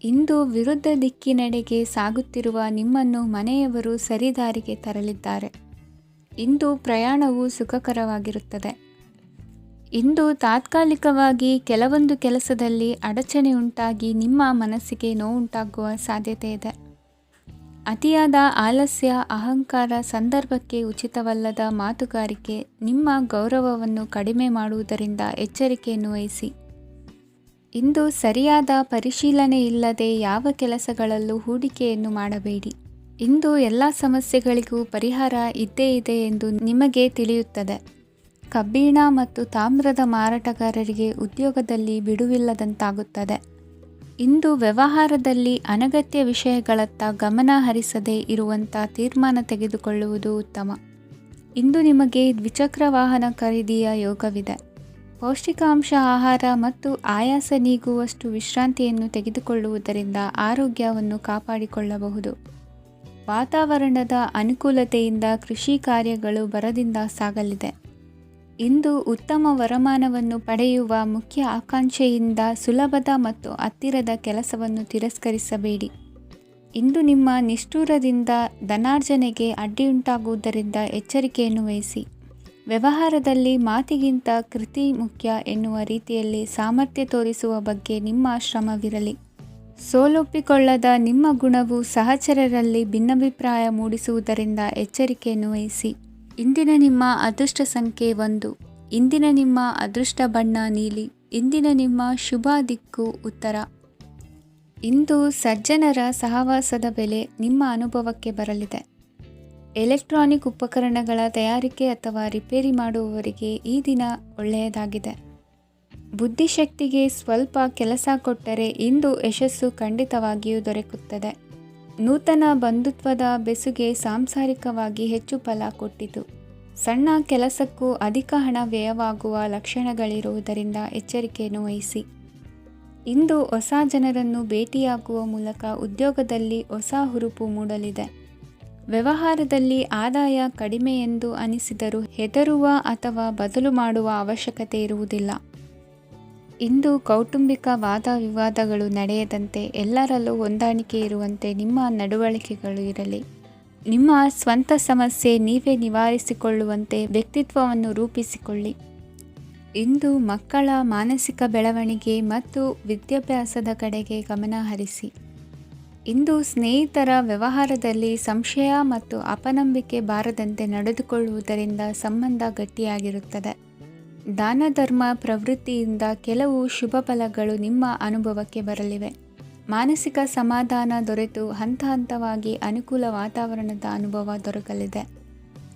ಇಂದು ವಿರುದ್ಧ ದಿಕ್ಕಿನೆಡೆಗೆ ಸಾಗುತ್ತಿರುವ ನಿಮ್ಮನ್ನು ಮನೆಯವರು ಸರಿದಾರಿಗೆ ತರಲಿದ್ದಾರೆ. ಇಂದು ಪ್ರಯಾಣವು ಸುಖಕರವಾಗಿರುತ್ತದೆ. ಇಂದು ತಾತ್ಕಾಲಿಕವಾಗಿ ಕೆಲವೊಂದು ಕೆಲಸದಲ್ಲಿ ಅಡಚಣೆ ಉಂಟಾಗಿ ನಿಮ್ಮ ಮನಸ್ಸಿಗೆ ನೋವುಂಟಾಗುವ ಸಾಧ್ಯತೆ ಇದೆ. ಅತಿಯಾದ ಆಲಸ್ಯ, ಅಹಂಕಾರ, ಸಂದರ್ಭಕ್ಕೆ ಉಚಿತವಲ್ಲದ ಮಾತುಗಾರಿಕೆ ನಿಮ್ಮ ಗೌರವವನ್ನು ಕಡಿಮೆ ಮಾಡುವುದರಿಂದ ಎಚ್ಚರಿಕೆಯನ್ನು ವಹಿಸಿ. ಇಂದು ಸರಿಯಾದ ಪರಿಶೀಲನೆ ಇಲ್ಲದೆ ಯಾವ ಕೆಲಸಗಳಲ್ಲೂ ಹೂಡಿಕೆಯನ್ನು ಮಾಡಬೇಡಿ. ಇಂದು ಎಲ್ಲ ಸಮಸ್ಯೆಗಳಿಗೂ ಪರಿಹಾರ ಇದ್ದೇ ಇದೆ ಎಂದು ನಿಮಗೆ ತಿಳಿಯುತ್ತದೆ. ಕಬ್ಬಿಣ ಮತ್ತು ತಾಮ್ರದ ಮಾರಾಟಗಾರರಿಗೆ ಉದ್ಯೋಗದಲ್ಲಿ ಬಿಡುವಿಲ್ಲದಂತಾಗುತ್ತದೆ. ಇಂದು ವ್ಯವಹಾರದಲ್ಲಿ ಅನಗತ್ಯ ವಿಷಯಗಳತ್ತ ಗಮನ ಹರಿಸದೇ ಇರುವಂಥ ತೀರ್ಮಾನ ತೆಗೆದುಕೊಳ್ಳುವುದು ಉತ್ತಮ. ಇಂದು ನಿಮಗೆ ದ್ವಿಚಕ್ರ ವಾಹನ ಖರೀದಿಯ ಯೋಗವಿದೆ. ಪೌಷ್ಟಿಕಾಂಶ ಆಹಾರ ಮತ್ತು ಆಯಾಸ ನೀಗುವಷ್ಟು ವಿಶ್ರಾಂತಿಯನ್ನು ತೆಗೆದುಕೊಳ್ಳುವುದರಿಂದ ಆರೋಗ್ಯವನ್ನು ಕಾಪಾಡಿಕೊಳ್ಳಬಹುದು. ವಾತಾವರಣದ ಅನುಕೂಲತೆಯಿಂದ ಕೃಷಿ ಕಾರ್ಯಗಳು ಬರದಿಂದ ಸಾಗಲಿದೆ. ಇಂದು ಉತ್ತಮ ವರಮಾನವನ್ನು ಪಡೆಯುವ ಮುಖ್ಯ ಆಕಾಂಕ್ಷೆಯಿಂದ ಸುಲಭದ ಮತ್ತು ಹತ್ತಿರದ ಕೆಲಸವನ್ನು ತಿರಸ್ಕರಿಸಬೇಡಿ. ಇಂದು ನಿಮ್ಮ ನಿಷ್ಠುರದಿಂದ ಧನಾರ್ಜನೆಗೆ ಅಡ್ಡಿಯುಂಟಾಗುವುದರಿಂದ ಎಚ್ಚರಿಕೆಯನ್ನು ವಹಿಸಿ. ವ್ಯವಹಾರದಲ್ಲಿ ಮಾತಿಗಿಂತ ಕೃತಿ ಮುಖ್ಯ ಎನ್ನುವ ರೀತಿಯಲ್ಲಿ ಸಾಮರ್ಥ್ಯ ತೋರಿಸುವ ಬಗ್ಗೆ ನಿಮ್ಮ ಶ್ರಮವಿರಲಿ. ಸೋಲೊಪ್ಪಿಕೊಳ್ಳದ ನಿಮ್ಮ ಗುಣವು ಸಹಚರರಲ್ಲಿ ಭಿನ್ನಾಭಿಪ್ರಾಯ ಮೂಡಿಸುವುದರಿಂದ ಎಚ್ಚರಿಕೆಯನ್ನು ವಹಿಸಿ. ಇಂದಿನ ನಿಮ್ಮ ಅದೃಷ್ಟ ಸಂಖ್ಯೆ 1. ಇಂದಿನ ನಿಮ್ಮ ಅದೃಷ್ಟ ಬಣ್ಣ ನೀಲಿ. ಇಂದಿನ ನಿಮ್ಮ ಶುಭ ದಿಕ್ಕು ಉತ್ತರ. ಇಂದು ಸಜ್ಜನರ ಸಹವಾಸದ ಬೆಲೆ ನಿಮ್ಮ ಅನುಭವಕ್ಕೆ ಬರಲಿದೆ. ಎಲೆಕ್ಟ್ರಾನಿಕ್ ಉಪಕರಣಗಳ ತಯಾರಿಕೆ ಅಥವಾ ರಿಪೇರಿ ಮಾಡುವವರಿಗೆ ಈ ದಿನ ಒಳ್ಳೆಯದಾಗಿದೆ. ಬುದ್ಧಿಶಕ್ತಿಗೆ ಸ್ವಲ್ಪ ಕೆಲಸ ಕೊಟ್ಟರೆ ಇಂದು ಯಶಸ್ಸು ಖಂಡಿತವಾಗಿಯೂ ದೊರಕುತ್ತದೆ. ನೂತನ ಬಂಧುತ್ವದ ಬೆಸುಗೆ ಸಾಂಸಾರಿಕವಾಗಿ ಹೆಚ್ಚು ಫಲ ಕೊಟ್ಟಿತು. ಸಣ್ಣ ಕೆಲಸಕ್ಕೂ ಅಧಿಕ ಹಣ ವ್ಯಯವಾಗುವ ಲಕ್ಷಣಗಳಿರುವುದರಿಂದ ಎಚ್ಚರಿಕೆಯನ್ನು ವಹಿಸಿ. ಇಂದು ಹೊಸ ಜನರನ್ನು ಭೇಟಿಯಾಗುವ ಮೂಲಕ ಉದ್ಯೋಗದಲ್ಲಿ ಹೊಸ ಹುರುಪು ಮೂಡಲಿದೆ. ವ್ಯವಹಾರದಲ್ಲಿ ಆದಾಯ ಕಡಿಮೆ ಎಂದು ಅನಿಸಿದರೂ ಹೆದರುವ ಅಥವಾ ಬದಲು ಮಾಡುವ ಅವಶ್ಯಕತೆ ಇರುವುದಿಲ್ಲ. ಇಂದು ಕೌಟುಂಬಿಕ ವಾದ ವಿವಾದಗಳು ನಡೆಯದಂತೆ ಎಲ್ಲರಲ್ಲೂ ಹೊಂದಾಣಿಕೆ ಇರುವಂತೆ ನಿಮ್ಮ ನಡವಳಿಕೆಗಳು ಇರಲಿ. ನಿಮ್ಮ ಸ್ವಂತ ಸಮಸ್ಯೆ ನೀವೇ ನಿವಾರಿಸಿಕೊಳ್ಳುವಂತೆ ವ್ಯಕ್ತಿತ್ವವನ್ನು ರೂಪಿಸಿಕೊಳ್ಳಿ. ಇಂದು ಮಕ್ಕಳ ಮಾನಸಿಕ ಬೆಳವಣಿಗೆ ಮತ್ತು ವಿದ್ಯಾಭ್ಯಾಸದ ಕಡೆಗೆ ಗಮನ ಹರಿಸಿ. ಇಂದು ಸ್ನೇಹಿತರ ವ್ಯವಹಾರದಲ್ಲಿ ಸಂಶಯ ಮತ್ತು ಅಪನಂಬಿಕೆ ಬಾರದಂತೆ ನಡೆದುಕೊಳ್ಳುವುದರಿಂದ ಸಂಬಂಧ ಗಟ್ಟಿಯಾಗಿರುತ್ತದೆ. ದಾನ ಧರ್ಮ ಪ್ರವೃತ್ತಿಯಿಂದ ಕೆಲವು ಶುಭ ಫಲಗಳು ನಿಮ್ಮ ಅನುಭವಕ್ಕೆ ಬರಲಿವೆ. ಮಾನಸಿಕ ಸಮಾಧಾನ ದೊರೆತು ಹಂತ ಹಂತವಾಗಿ ಅನುಕೂಲ ವಾತಾವರಣದ ಅನುಭವ ದೊರಕಲಿದೆ.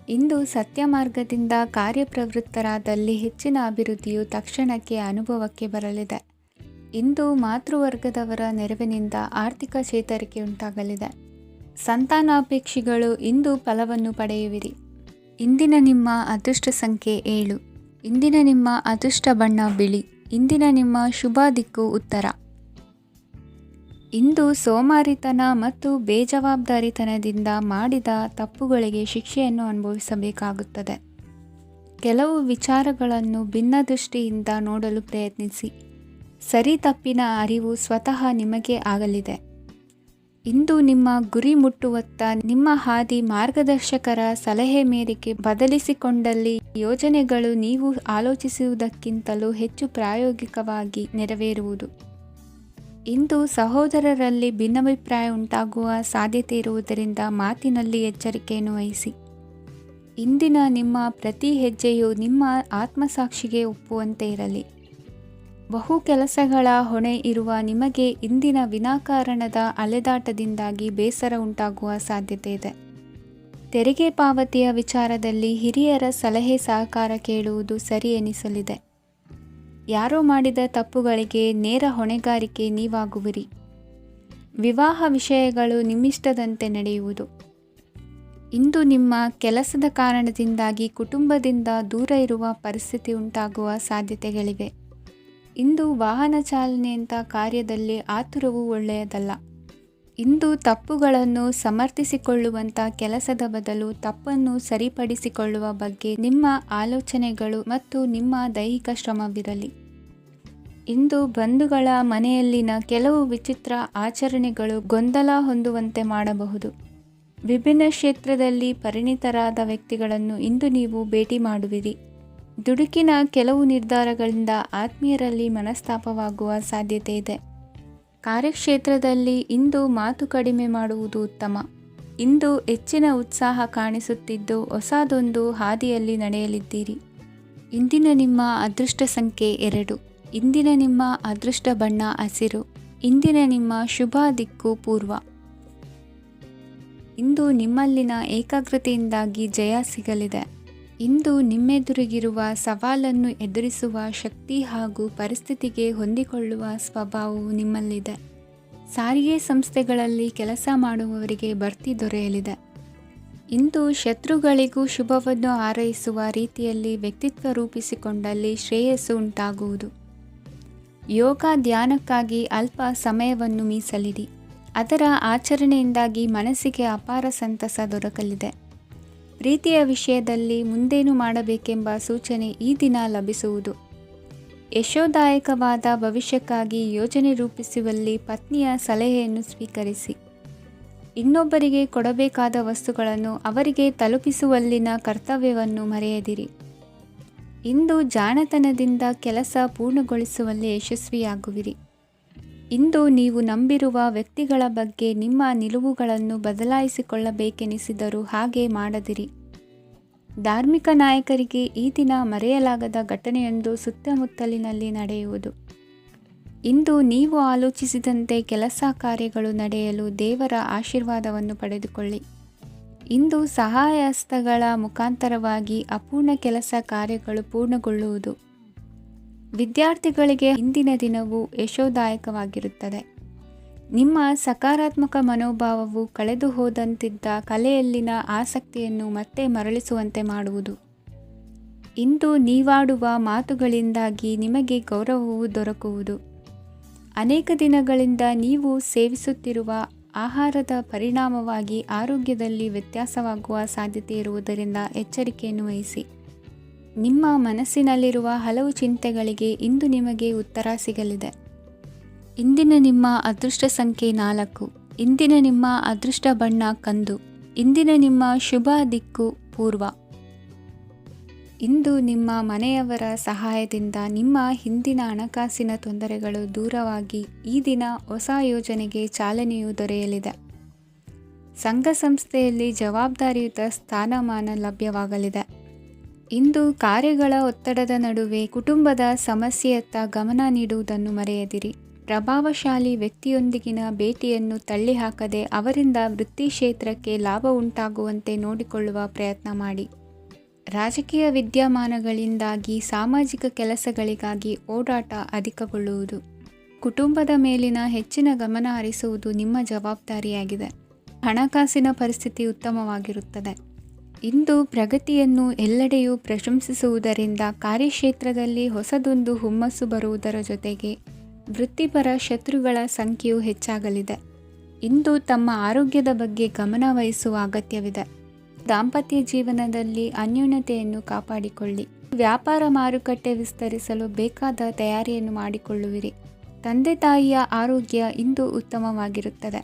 ಇಂದು ಸತ್ಯ ಮಾರ್ಗದಿಂದ ಕಾರ್ಯಪ್ರವೃತ್ತರಾದಲ್ಲಿ ಹೆಚ್ಚಿನ ಅಭಿವೃದ್ಧಿಯು ತಕ್ಷಣಕ್ಕೆ ಅನುಭವಕ್ಕೆ ಬರಲಿದೆ. ಇಂದು ಮಾತೃವರ್ಗದವರ ನೆರವಿನಿಂದ ಆರ್ಥಿಕ ಚೇತರಿಕೆ ಉಂಟಾಗಲಿದೆ. ಸಂತಾನಾಪೇಕ್ಷಿಗಳು ಇಂದು ಫಲವನ್ನು ಪಡೆಯುವಿರಿ. ಇಂದಿನ ನಿಮ್ಮ ಅದೃಷ್ಟ ಸಂಖ್ಯೆ 7. ಇಂದಿನ ನಿಮ್ಮ ಅದೃಷ್ಟ ಬಣ್ಣ ಬಿಳಿ. ಇಂದಿನ ನಿಮ್ಮ ಶುಭ ದಿಕ್ಕು ಉತ್ತರ. ಇಂದು ಸೋಮಾರಿತನ ಮತ್ತು ಬೇಜವಾಬ್ದಾರಿತನದಿಂದ ಮಾಡಿದ ತಪ್ಪುಗಳಿಗೆ ಶಿಕ್ಷೆಯನ್ನು ಅನುಭವಿಸಬೇಕಾಗುತ್ತದೆ. ಕೆಲವು ವಿಚಾರಗಳನ್ನು ಭಿನ್ನ ದೃಷ್ಟಿಯಿಂದ ನೋಡಲು ಪ್ರಯತ್ನಿಸಿ. ಸರಿ ತಪ್ಪಿನ ಅರಿವು ಸ್ವತಃ ನಿಮಗೆ ಆಗಲಿದೆ. ಇಂದು ನಿಮ್ಮ ಗುರಿ ಮುಟ್ಟುವತ್ತ ನಿಮ್ಮ ಹಾದಿ ಮಾರ್ಗದರ್ಶಕರ ಸಲಹೆ ಮೇರೆಗೆ ಬದಲಿಸಿಕೊಂಡಲ್ಲಿ ಯೋಜನೆಗಳು ನೀವು ಆಲೋಚಿಸುವುದಕ್ಕಿಂತಲೂ ಹೆಚ್ಚು ಪ್ರಾಯೋಗಿಕವಾಗಿ ನೆರವೇರುವುದು. ಇಂದು ಸಹೋದರರಲ್ಲಿ ಭಿನ್ನಾಭಿಪ್ರಾಯ ಉಂಟಾಗುವ ಸಾಧ್ಯತೆ ಇರುವುದರಿಂದ ಮಾತಿನಲ್ಲಿ ಎಚ್ಚರಿಕೆಯನ್ನು ವಹಿಸಿ. ಇಂದಿನ ನಿಮ್ಮ ಪ್ರತಿ ಹೆಜ್ಜೆಯು ನಿಮ್ಮ ಆತ್ಮಸಾಕ್ಷಿಗೆ ಒಪ್ಪುವಂತೆ ಇರಲಿ. ಬಹು ಕೆಲಸಗಳ ಹೊಣೆ ಇರುವ ನಿಮಗೆ ಇಂದಿನ ವಿನಾಕಾರಣದ ಅಲೆದಾಟದಿಂದಾಗಿ ಬೇಸರ ಉಂಟಾಗುವ ಸಾಧ್ಯತೆ ಇದೆ. ತೆರಿಗೆ ಪಾವತಿಯ ವಿಚಾರದಲ್ಲಿ ಹಿರಿಯರ ಸಲಹೆ ಸಹಕಾರ ಕೇಳುವುದು ಸರಿ ಎನಿಸಲಿದೆ. ಯಾರೋ ಮಾಡಿದ ತಪ್ಪುಗಳಿಗೆ ನೇರ ಹೊಣೆಗಾರಿಕೆ ನೀವಾಗುವಿರಿ. ವಿವಾಹ ವಿಷಯಗಳು ನಿಮ್ಮಿಷ್ಟದಂತೆ ನಡೆಯುವುದು. ಇಂದು ನಿಮ್ಮ ಕೆಲಸದ ಕಾರಣದಿಂದಾಗಿ ಕುಟುಂಬದಿಂದ ದೂರ ಇರುವ ಪರಿಸ್ಥಿತಿ ಉಂಟಾಗುವ ಸಾಧ್ಯತೆಗಳಿವೆ. ಇಂದು ವಾಹನ ಚಾಲನೆಯಂಥ ಕಾರ್ಯದಲ್ಲಿ ಆತುರವು ಒಳ್ಳೆಯದಲ್ಲ. ಇಂದು ತಪ್ಪುಗಳನ್ನು ಸಮರ್ಥಿಸಿಕೊಳ್ಳುವಂಥ ಕೆಲಸದ ಬದಲು ತಪ್ಪನ್ನು ಸರಿಪಡಿಸಿಕೊಳ್ಳುವ ಬಗ್ಗೆ ನಿಮ್ಮ ಆಲೋಚನೆಗಳು ಮತ್ತು ನಿಮ್ಮ ದೈಹಿಕ ಶ್ರಮವಿರಲಿ. ಇಂದು ಬಂಧುಗಳ ಮನೆಯಲ್ಲಿನ ಕೆಲವು ವಿಚಿತ್ರ ಆಚರಣೆಗಳು ಗೊಂದಲ ಹೊಂದುವಂತೆ ಮಾಡಬಹುದು. ವಿಭಿನ್ನ ಕ್ಷೇತ್ರದಲ್ಲಿ ಪರಿಣಿತರಾದ ವ್ಯಕ್ತಿಗಳನ್ನು ಇಂದು ನೀವು ಭೇಟಿ ಮಾಡುವಿರಿ. ದುಡುಕಿನ ಕೆಲವು ನಿರ್ಧಾರಗಳಿಂದ ಆತ್ಮೀಯರಲ್ಲಿ ಮನಸ್ತಾಪವಾಗುವ ಸಾಧ್ಯತೆ ಇದೆ. ಕಾರ್ಯಕ್ಷೇತ್ರದಲ್ಲಿ ಇಂದು ಮಾತು ಕಡಿಮೆ ಮಾಡುವುದು ಉತ್ತಮ. ಇಂದು ಹೆಚ್ಚಿನ ಉತ್ಸಾಹ ಕಾಣಿಸುತ್ತಿದ್ದು ಹೊಸದೊಂದು ಹಾದಿಯಲ್ಲಿ ನಡೆಯಲಿದ್ದೀರಿ. ಇಂದಿನ ನಿಮ್ಮ ಅದೃಷ್ಟ ಸಂಖ್ಯೆ 2. ಇಂದಿನ ನಿಮ್ಮ ಅದೃಷ್ಟ ಬಣ್ಣ ಹಸಿರು. ಇಂದಿನ ನಿಮ್ಮ ಶುಭ ದಿಕ್ಕು ಪೂರ್ವ. ಇಂದು ನಿಮ್ಮಲ್ಲಿನ ಏಕಾಗ್ರತೆಯಿಂದಾಗಿ ಜಯ ಸಿಗಲಿದೆ. ಇಂದು ನಿಮ್ಮೆದುರಿಗಿರುವ ಸವಾಲನ್ನು ಎದುರಿಸುವ ಶಕ್ತಿ ಹಾಗೂ ಪರಿಸ್ಥಿತಿಗೆ ಹೊಂದಿಕೊಳ್ಳುವ ಸ್ವಭಾವವು ನಿಮ್ಮಲ್ಲಿದೆ. ಸಾರಿಗೆ ಸಂಸ್ಥೆಗಳಲ್ಲಿ ಕೆಲಸ ಮಾಡುವವರಿಗೆ ಬಡ್ತಿ ದೊರೆಯಲಿದೆ. ಇಂದು ಶತ್ರುಗಳಿಗೂ ಶುಭವನ್ನು ಹಾರೈಸುವ ರೀತಿಯಲ್ಲಿ ವ್ಯಕ್ತಿತ್ವ ರೂಪಿಸಿಕೊಂಡಲ್ಲಿ ಶ್ರೇಯಸ್ಸು ಉಂಟಾಗುವುದು. ಯೋಗ ಧ್ಯಾನಕ್ಕಾಗಿ ಅಲ್ಪ ಸಮಯವನ್ನು ಮೀಸಲಿಡಿ. ಅದರ ಆಚರಣೆಯಿಂದಾಗಿ ಮನಸ್ಸಿಗೆ ಅಪಾರ ಸಂತಸ ದೊರಕಲಿದೆ. ಪ್ರೀತಿಯ ವಿಷಯದಲ್ಲಿ ಮುಂದೇನು ಮಾಡಬೇಕೆಂಬ ಸೂಚನೆ ಈ ದಿನ ಲಭಿಸುವುದು. ಯಶೋದಾಯಕವಾದ ಭವಿಷ್ಯಕ್ಕಾಗಿ ಯೋಜನೆ ರೂಪಿಸುವಲ್ಲಿ ಪತ್ನಿಯ ಸಲಹೆಯನ್ನು ಸ್ವೀಕರಿಸಿ. ಇನ್ನೊಬ್ಬರಿಗೆ ಕೊಡಬೇಕಾದ ವಸ್ತುಗಳನ್ನು ಅವರಿಗೆ ತಲುಪಿಸುವಲ್ಲಿನ ಕರ್ತವ್ಯವನ್ನು ಮರೆಯದಿರಿ. ಇಂದು ಜಾಣತನದಿಂದ ಕೆಲಸ ಪೂರ್ಣಗೊಳಿಸುವಲ್ಲಿ ಯಶಸ್ವಿಯಾಗುವಿರಿ. ಇಂದು ನೀವು ನಂಬಿರುವ ವ್ಯಕ್ತಿಗಳ ಬಗ್ಗೆ ನಿಮ್ಮ ನಿಲುವುಗಳನ್ನು ಬದಲಾಯಿಸಿಕೊಳ್ಳಬೇಕೆನಿಸಿದರೂ ಹಾಗೆ ಮಾಡದಿರಿ. ಧಾರ್ಮಿಕ ನಾಯಕರಿಗೆ ಈ ದಿನ ಮರೆಯಲಾಗದ ಘಟನೆಯೊಂದು ಸುತ್ತಮುತ್ತಲಿನಲ್ಲಿ ನಡೆಯುವುದು. ಇಂದು ನೀವು ಆಲೋಚಿಸಿದಂತೆ ಕೆಲಸ ಕಾರ್ಯಗಳು ನಡೆಯಲು ದೇವರ ಆಶೀರ್ವಾದವನ್ನು ಪಡೆದುಕೊಳ್ಳಿ. ಇಂದು ಸಹಾಯ ಹಸ್ತಗಳ ಮುಖಾಂತರವಾಗಿ ಅಪೂರ್ಣ ಕೆಲಸ ಕಾರ್ಯಗಳು ಪೂರ್ಣಗೊಳ್ಳುವುದು. ವಿದ್ಯಾರ್ಥಿಗಳಿಗೆ ಇಂದಿನ ದಿನವು ಯಶೋದಾಯಕವಾಗಿರುತ್ತದೆ. ನಿಮ್ಮ ಸಕಾರಾತ್ಮಕ ಮನೋಭಾವವು ಕಳೆದು ಹೋದಂತಿದ್ದ ಕಲೆಯಲ್ಲಿನ ಆಸಕ್ತಿಯನ್ನು ಮತ್ತೆ ಮರಳಿಸುವಂತೆ ಮಾಡುವುದು. ಇಂದು ನೀವಾಡುವ ಮಾತುಗಳಿಂದಾಗಿ ನಿಮಗೆ ಗೌರವವು ದೊರಕುವುದು. ಅನೇಕ ದಿನಗಳಿಂದ ನೀವು ಸೇವಿಸುತ್ತಿರುವ ಆಹಾರದ ಪರಿಣಾಮವಾಗಿ ಆರೋಗ್ಯದಲ್ಲಿ ವ್ಯತ್ಯಾಸವಾಗುವ ಸಾಧ್ಯತೆ ಇರುವುದರಿಂದ ಎಚ್ಚರಿಕೆಯನ್ನು ವಹಿಸಿ. ನಿಮ್ಮ ಮನಸ್ಸಿನಲ್ಲಿರುವ ಹಲವು ಚಿಂತೆಗಳಿಗೆ ಇಂದು ನಿಮಗೆ ಉತ್ತರ ಸಿಗಲಿದೆ. ಇಂದಿನ ನಿಮ್ಮ ಅದೃಷ್ಟ ಸಂಖ್ಯೆ 4. ಇಂದಿನ ನಿಮ್ಮ ಅದೃಷ್ಟ ಬಣ್ಣ ಕಂದು. ಇಂದಿನ ನಿಮ್ಮ ಶುಭ ದಿಕ್ಕು ಪೂರ್ವ. ಇಂದು ನಿಮ್ಮ ಮನೆಯವರ ಸಹಾಯದಿಂದ ನಿಮ್ಮ ಹಿಂದಿನ ಹಣಕಾಸಿನ ತೊಂದರೆಗಳು ದೂರವಾಗಿ ಈ ದಿನ ಹೊಸ ಯೋಜನೆಗೆ ಚಾಲನೆಯು ದೊರೆಯಲಿದೆ. ಸಂಘ ಸಂಸ್ಥೆಯಲ್ಲಿ ಜವಾಬ್ದಾರಿಯುತ ಸ್ಥಾನಮಾನ ಲಭ್ಯವಾಗಲಿದೆ. ಇಂದು ಕಾರ್ಯಗಳ ಒತ್ತಡದ ನಡುವೆ ಕುಟುಂಬದ ಸಮಸ್ಯೆಯತ್ತ ಗಮನ ನೀಡುವುದನ್ನು ಮರೆಯದಿರಿ. ಪ್ರಭಾವಶಾಲಿ ವ್ಯಕ್ತಿಯೊಂದಿಗಿನ ಭೇಟಿಯನ್ನು ತಳ್ಳಿಹಾಕದೆ ಅವರಿಂದ ವೃತ್ತಿ ಕ್ಷೇತ್ರಕ್ಕೆ ಲಾಭ ಉಂಟಾಗುವಂತೆ ನೋಡಿಕೊಳ್ಳುವ ಪ್ರಯತ್ನ ಮಾಡಿ. ರಾಜಕೀಯ ವಿದ್ಯಮಾನಗಳಿಂದಾಗಿ ಸಾಮಾಜಿಕ ಕೆಲಸಗಳಿಗಾಗಿ ಓಡಾಟ ಅಧಿಕಗೊಳ್ಳುವುದು. ಕುಟುಂಬದ ಮೇಲಿನ ಹೆಚ್ಚಿನ ಗಮನ ಹರಿಸುವುದು ನಿಮ್ಮ ಜವಾಬ್ದಾರಿಯಾಗಿದೆ. ಹಣಕಾಸಿನ ಪರಿಸ್ಥಿತಿ ಉತ್ತಮವಾಗಿರುತ್ತದೆ. ಇಂದು ಪ್ರಗತಿಯನ್ನು ಎಲ್ಲೆಡೆಯೂ ಪ್ರಶಂಸಿಸುವುದರಿಂದ ಕಾರ್ಯಕ್ಷೇತ್ರದಲ್ಲಿ ಹೊಸದೊಂದು ಹುಮ್ಮಸ್ಸು ಬರುವುದರ ಜೊತೆಗೆ ವೃತ್ತಿಪರ ಶತ್ರುಗಳ ಸಂಖ್ಯೆಯು ಹೆಚ್ಚಾಗಲಿದೆ. ಇಂದು ತಮ್ಮ ಆರೋಗ್ಯದ ಬಗ್ಗೆ ಗಮನ ವಹಿಸುವ ಅಗತ್ಯವಿದೆ. ದಾಂಪತ್ಯ ಜೀವನದಲ್ಲಿ ಅನ್ಯೋನ್ಯತೆಯನ್ನು ಕಾಪಾಡಿಕೊಳ್ಳಿ. ವ್ಯಾಪಾರ ಮಾರುಕಟ್ಟೆ ವಿಸ್ತರಿಸಲು ಬೇಕಾದ ತಯಾರಿಯನ್ನು ಮಾಡಿಕೊಳ್ಳುವಿರಿ. ತಂದೆ ತಾಯಿಯ ಆರೋಗ್ಯ ಇಂದು ಉತ್ತಮವಾಗಿರುತ್ತದೆ.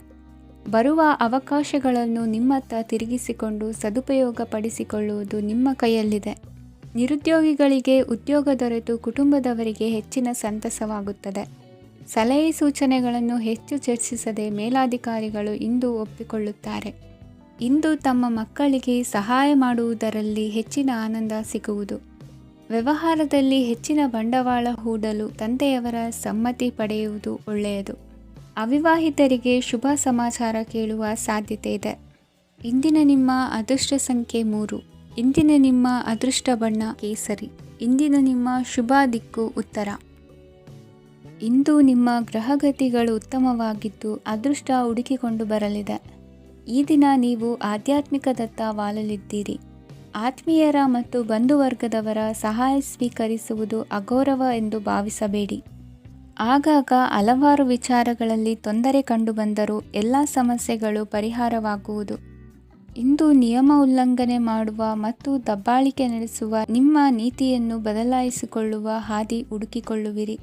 ಬರುವ ಅವಕಾಶಗಳನ್ನು ನಿಮ್ಮತ್ತ ತಿರುಗಿಸಿಕೊಂಡು ಸದುಪಯೋಗಪಡಿಸಿಕೊಳ್ಳುವುದು ನಿಮ್ಮ ಕೈಯಲ್ಲಿದೆ. ನಿರುದ್ಯೋಗಿಗಳಿಗೆ ಉದ್ಯೋಗ ದೊರೆತು ಕುಟುಂಬದವರಿಗೆ ಹೆಚ್ಚಿನ ಸಂತಸವಾಗುತ್ತದೆ. ಸಲಹೆ ಸೂಚನೆಗಳನ್ನು ಹೆಚ್ಚು ಚರ್ಚಿಸದೆ ಮೇಲಾಧಿಕಾರಿಗಳು ಇಂದು ಒಪ್ಪಿಕೊಳ್ಳುತ್ತಾರೆ. ಇಂದು ತಮ್ಮ ಮಕ್ಕಳಿಗೆ ಸಹಾಯ ಮಾಡುವುದರಲ್ಲಿ ಹೆಚ್ಚಿನ ಆನಂದ ಸಿಗುವುದು. ವ್ಯವಹಾರದಲ್ಲಿ ಹೆಚ್ಚಿನ ಬಂಡವಾಳ ಹೂಡಲು ತಂದೆಯವರ ಸಮ್ಮತಿ ಪಡೆಯುವುದು ಒಳ್ಳೆಯದು. ಅವಿವಾಹಿತರಿಗೆ ಶುಭ ಸಮಾಚಾರ ಕೇಳುವ ಸಾಧ್ಯತೆ ಇದೆ. ಇಂದಿನ ನಿಮ್ಮ ಅದೃಷ್ಟ ಸಂಖ್ಯೆ 3. ಇಂದಿನ ನಿಮ್ಮ ಅದೃಷ್ಟ ಬಣ್ಣ ಕೇಸರಿ. ಇಂದಿನ ನಿಮ್ಮ ಶುಭ ದಿಕ್ಕು ಉತ್ತರ. ಇಂದು ನಿಮ್ಮ ಗ್ರಹಗತಿಗಳು ಉತ್ತಮವಾಗಿದ್ದು ಅದೃಷ್ಟ ಹುಡುಕಿಕೊಂಡು ಬರಲಿದೆ. ಈ ದಿನ ನೀವು ಆಧ್ಯಾತ್ಮಿಕದತ್ತ ವಾಲಲಿದ್ದೀರಿ. ಆತ್ಮೀಯರ ಮತ್ತು ಬಂಧುವರ್ಗದವರ ಸಹಾಯ ಸ್ವೀಕರಿಸುವುದು ಅಗೌರವ ಎಂದು ಭಾವಿಸಬೇಡಿ. ಆಗಾಗ ಹಲವಾರು ವಿಚಾರಗಳಲ್ಲಿ ತೊಂದರೆ ಕಂಡುಬಂದರೂ ಎಲ್ಲ ಸಮಸ್ಯೆಗಳು ಪರಿಹಾರವಾಗುವುದು. ಇಂದು ನಿಯಮ ಉಲ್ಲಂಘನೆ ಮಾಡುವ ಮತ್ತು ದಬ್ಬಾಳಿಕೆ ನಡೆಸುವ ನಿಮ್ಮ ನೀತಿಯನ್ನು ಬದಲಾಯಿಸಿಕೊಳ್ಳುವ ಹಾದಿ ಹುಡುಕಿಕೊಳ್ಳುವಿರಿ.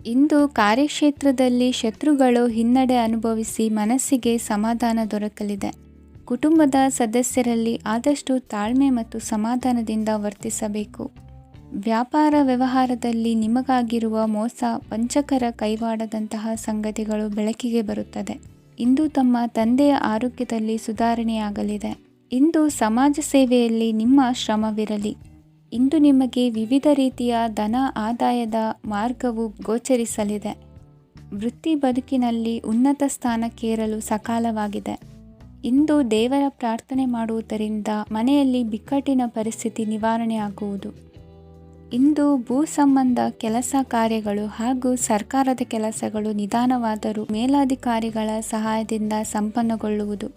ಇಂದು ಕಾರ್ಯಕ್ಷೇತ್ರದಲ್ಲಿ ಶತ್ರುಗಳು ಹಿನ್ನಡೆ ಅನುಭವಿಸಿ ಮನಸ್ಸಿಗೆ ಸಮಾಧಾನ ದೊರಕಲಿದೆ. ಕುಟುಂಬದ ಸದಸ್ಯರಲ್ಲಿ ಆದಷ್ಟು ತಾಳ್ಮೆ ಮತ್ತು ಸಮಾಧಾನದಿಂದ ವರ್ತಿಸಬೇಕು. ವ್ಯಾಪಾರ ವ್ಯವಹಾರದಲ್ಲಿ ನಿಮಗಾಗಿರುವ ಮೋಸ, ವಂಚಕರ ಕೈವಾಡದಂತಹ ಸಂಗತಿಗಳು ಬೆಳಕಿಗೆ ಬರುತ್ತದೆ. ಇಂದು ತಮ್ಮ ತಂದೆಯ ಆರೋಗ್ಯದಲ್ಲಿ ಸುಧಾರಣೆಯಾಗಲಿದೆ. ಇಂದು ಸಮಾಜ ಸೇವೆಯಲ್ಲಿ ನಿಮ್ಮ ಶ್ರಮವಿರಲಿ. ಇಂದು ನಿಮಗೆ ವಿವಿಧ ರೀತಿಯ ಧನ ಆದಾಯದ ಮಾರ್ಗವು ಗೋಚರಿಸಲಿದೆ. ವೃತ್ತಿ ಬದುಕಿನಲ್ಲಿ ಉನ್ನತ ಸ್ಥಾನಕ್ಕೇರಲು ಸಕಾಲವಾಗಿದೆ. ಇಂದು ದೇವರ ಪ್ರಾರ್ಥನೆ ಮಾಡುವುದರಿಂದ ಮನೆಯಲ್ಲಿ ಬಿಕ್ಕಟ್ಟಿನ ಪರಿಸ್ಥಿತಿ ನಿವಾರಣೆಯಾಗುವುದು. ಇಂದು ಭೂ ಸಂಬಂಧ ಕೆಲಸ ಕಾರ್ಯಗಳು ಹಾಗೂ ಸರ್ಕಾರದ ಕೆಲಸಗಳು ನಿಧಾನವಾದರೂ ಮೇಲಾಧಿಕಾರಿಗಳ ಸಹಾಯದಿಂದ ಸಂಪನ್ನಗೊಳ್ಳುವುದು.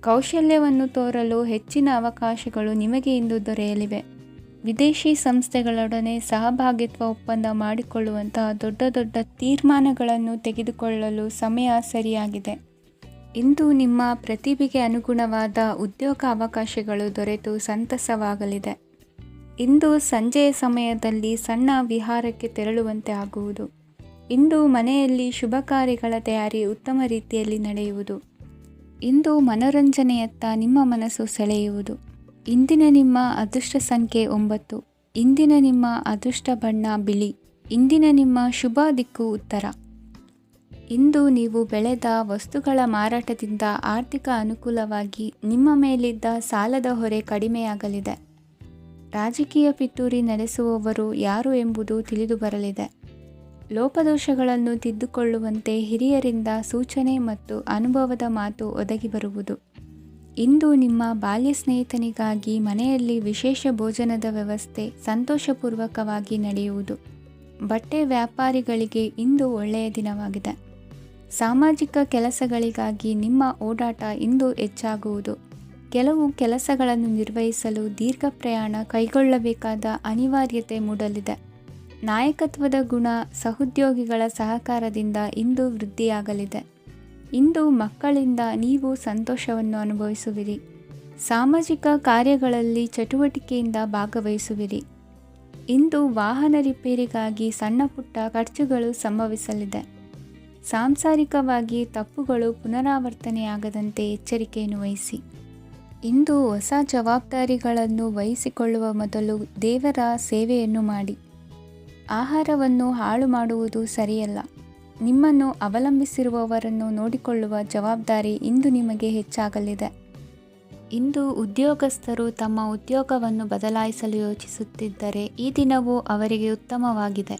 ಕೌಶಲ್ಯವನ್ನು ತೋರಲು ಹೆಚ್ಚಿನ ಅವಕಾಶಗಳು ನಿಮಗೆ ಇಂದು ದೊರೆಯಲಿವೆ. ವಿದೇಶಿ ಸಂಸ್ಥೆಗಳೊಡನೆ ಸಹಭಾಗಿತ್ವ ಒಪ್ಪಂದ ಮಾಡಿಕೊಳ್ಳುವಂತಹ ದೊಡ್ಡ ದೊಡ್ಡ ತೀರ್ಮಾನಗಳನ್ನು ತೆಗೆದುಕೊಳ್ಳಲು ಸಮಯ ಸರಿಯಾಗಿದೆ. ಇಂದು ನಿಮ್ಮ ಪ್ರತಿಭೆಗೆ ಅನುಗುಣವಾದ ಉದ್ಯೋಗ ಅವಕಾಶಗಳು ದೊರೆತು ಸಂತಸವಾಗಲಿದೆ. ಇಂದು ಸಂಜೆಯ ಸಮಯದಲ್ಲಿ ಸಣ್ಣ ವಿಹಾರಕ್ಕೆ ತೆರಳುವಂತೆ ಆಗುವುದು. ಇಂದು ಮನೆಯಲ್ಲಿ ಶುಭ ಕಾರ್ಯಗಳ ತಯಾರಿ ಉತ್ತಮ ರೀತಿಯಲ್ಲಿ ನಡೆಯುವುದು. ಇಂದು ಮನೋರಂಜನೆಯತ್ತ ನಿಮ್ಮ ಮನಸ್ಸು ಸೆಳೆಯುವುದು. ಇಂದಿನ ನಿಮ್ಮ ಅದೃಷ್ಟ ಸಂಖ್ಯೆ 9. ಇಂದಿನ ನಿಮ್ಮ ಅದೃಷ್ಟ ಬಣ್ಣ ಬಿಳಿ. ಇಂದಿನ ನಿಮ್ಮ ಶುಭ ದಿಕ್ಕು ಉತ್ತರ. ಇಂದು ನೀವು ಬೆಳೆದ ವಸ್ತುಗಳ ಮಾರಾಟದಿಂದ ಆರ್ಥಿಕ ಅನುಕೂಲವಾಗಿ ನಿಮ್ಮ ಮೇಲಿದ್ದ ಸಾಲದ ಹೊರೆ ಕಡಿಮೆಯಾಗಲಿದೆ. ರಾಜಕೀಯ ಪಿತೂರಿ ನಡೆಸುವವರು ಯಾರು ಎಂಬುದು ತಿಳಿದು ಬರಲಿದೆ. ಲೋಪದೋಷಗಳನ್ನು ತಿದ್ದುಕೊಳ್ಳುವಂತೆ ಹಿರಿಯರಿಂದ ಸೂಚನೆ ಮತ್ತು ಅನುಭವದ ಮಾತು ಒದಗಿ ಬರುವುದು. ಇಂದು ನಿಮ್ಮ ಬಾಲ್ಯ ಸ್ನೇಹಿತನಿಗಾಗಿ ಮನೆಯಲ್ಲಿ ವಿಶೇಷ ಭೋಜನದ ವ್ಯವಸ್ಥೆ ಸಂತೋಷಪೂರ್ವಕವಾಗಿ ನಡೆಯುವುದು. ಬಟ್ಟೆ ವ್ಯಾಪಾರಿಗಳಿಗೆ ಇಂದು ಒಳ್ಳೆಯ ದಿನವಾಗಿದೆ. ಸಾಮಾಜಿಕ ಕೆಲಸಗಳಿಗಾಗಿ ನಿಮ್ಮ ಓಡಾಟ ಇಂದು ಹೆಚ್ಚಾಗುವುದು. ಕೆಲವು ಕೆಲಸಗಳನ್ನು ನಿರ್ವಹಿಸಲು ದೀರ್ಘ ಪ್ರಯಾಣ ಕೈಗೊಳ್ಳಬೇಕಾದ ಅನಿವಾರ್ಯತೆ ಮೂಡಲಿದೆ. ನಾಯಕತ್ವದ ಗುಣ, ಸಹೋದ್ಯೋಗಿಗಳ ಸಹಕಾರದಿಂದ ಇಂದು ವೃದ್ಧಿಯಾಗಲಿದೆ. ಇಂದು ಮಕ್ಕಳಿಂದ ನೀವು ಸಂತೋಷವನ್ನು ಅನುಭವಿಸುವಿರಿ. ಸಾಮಾಜಿಕ ಕಾರ್ಯಗಳಲ್ಲಿ ಚಟುವಟಿಕೆಯಿಂದ ಭಾಗವಹಿಸುವಿರಿ. ಇಂದು ವಾಹನ ರಿಪೇರಿಗಾಗಿ ಸಣ್ಣ ಪುಟ್ಟ ಖರ್ಚುಗಳು ಸಂಭವಿಸಲಿದೆ. ಸಾಂಸಾರಿಕವಾಗಿ ತಪ್ಪುಗಳು ಪುನರಾವರ್ತನೆಯಾಗದಂತೆ ಎಚ್ಚರಿಕೆಯನ್ನು ವಹಿಸಿ. ಇಂದು ಹೊಸ ಜವಾಬ್ದಾರಿಗಳನ್ನು ವಹಿಸಿಕೊಳ್ಳುವ ಮೊದಲು ದೇವರ ಸೇವೆಯನ್ನು ಮಾಡಿ. ಆಹಾರವನ್ನು ಹಾಳು ಮಾಡುವುದು ಸರಿಯಲ್ಲ. ನಿಮ್ಮನ್ನು ಅವಲಂಬಿಸಿರುವವರನ್ನು ನೋಡಿಕೊಳ್ಳುವ ಜವಾಬ್ದಾರಿ ಇಂದು ನಿಮಗೆ ಹೆಚ್ಚಾಗಲಿದೆ. ಇಂದು ಉದ್ಯೋಗಸ್ಥರು ತಮ್ಮ ಉದ್ಯೋಗವನ್ನು ಬದಲಾಯಿಸಲು ಯೋಚಿಸುತ್ತಿದ್ದರೆ ಈ ದಿನವೂ ಅವರಿಗೆ ಉತ್ತಮವಾಗಿದೆ.